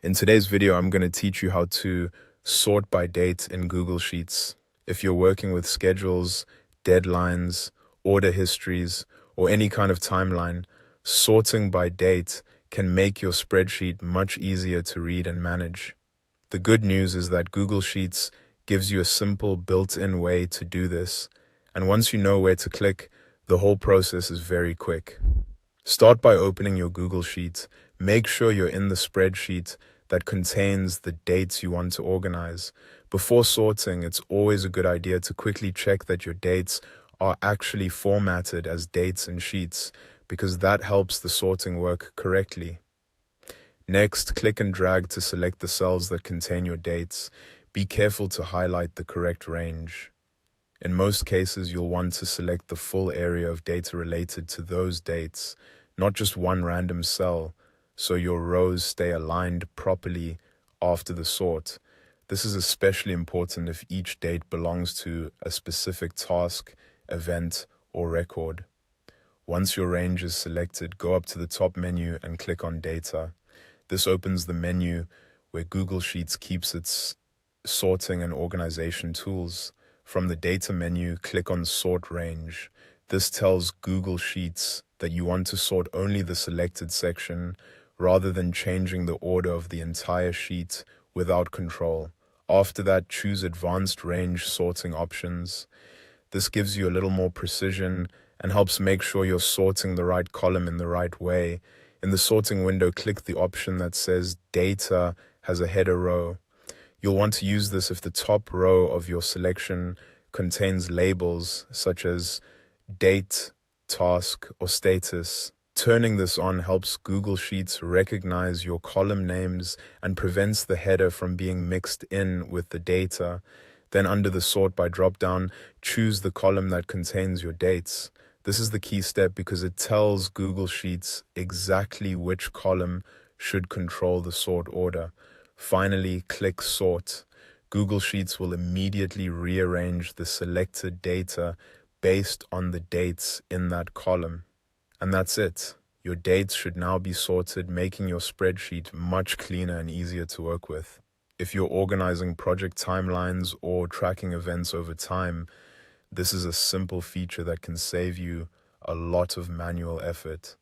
In today's video, I'm going to teach you how to sort by date in Google Sheets. If you're working with schedules, deadlines, order histories, or any kind of timeline, sorting by date can make your spreadsheet much easier to read and manage. The good news is that Google Sheets gives you a simple built-in way to do this, and once you know where to click, the whole process is very quick. Start by opening your Google Sheet. Make sure you're in the spreadsheet that contains the dates you want to organize. Before sorting, it's always a good idea to quickly check that your dates are actually formatted as dates in Sheets, because that helps the sorting work correctly. Next, click and drag to select the cells that contain your dates. Be careful to highlight the correct range. In most cases, you'll want to select the full area of data related to those dates, not just one random cell, so your rows stay aligned properly after the sort. This is especially important if each date belongs to a specific task, event, or record. Once your range is selected, go up to the top menu and click on Data. This opens the menu where Google Sheets keeps its sorting and organization tools. From the Data menu, click on Sort Range. This tells Google Sheets that you want to sort only the selected section rather than changing the order of the entire sheet without control. After that, choose Advanced Range Sorting options. This gives you a little more precision and helps make sure you're sorting the right column in the right way. In the sorting window, click the option that says Data has a header row. You'll want to use this if the top row of your selection contains labels such as date, task, or status. Turning this on helps Google Sheets recognize your column names and prevents the header from being mixed in with the data. Then under the Sort by dropdown, choose the column that contains your dates. This is the key step because it tells Google Sheets exactly which column should control the sort order. Finally, click Sort. Google Sheets will immediately rearrange the selected data based on the dates in that column. And that's it. Your dates should now be sorted, making your spreadsheet much cleaner and easier to work with. If you're organizing project timelines or tracking events over time, this is a simple feature that can save you a lot of manual effort.